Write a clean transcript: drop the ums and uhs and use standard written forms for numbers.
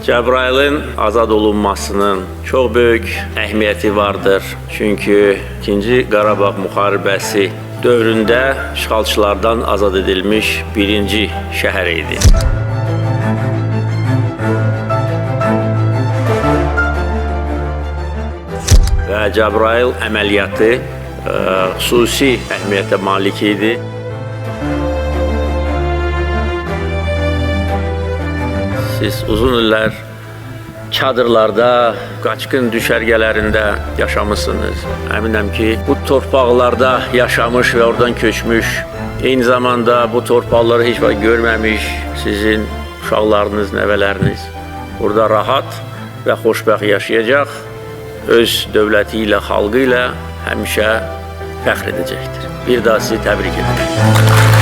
Cəbrayılın azad olunmasının çox böyük əhəmiyyəti vardır. Çünki 2-ci Qarabağ müharibəsi dövründə işğalçılardan azad edilmiş birinci şəhər idi. Və Cəbrayıl əməliyyatı xüsusi əhəmiyyətə malik idi. Siz uzun illər çadırlarda, qaçqın düşərgələrində yaşamışsınız. Əminəm ki, bu torpaqlarda yaşamış və oradan köçmüş, eyni zamanda bu torpaqları heç vaxt görməmiş sizin uşaqlarınız, nəvələriniz burada rahat və xoşbəxt yaşayacaq, öz dövləti ilə, xalqı ilə həmişə fəxr edəcəkdir. Bir daha sizi təbrik edirəm.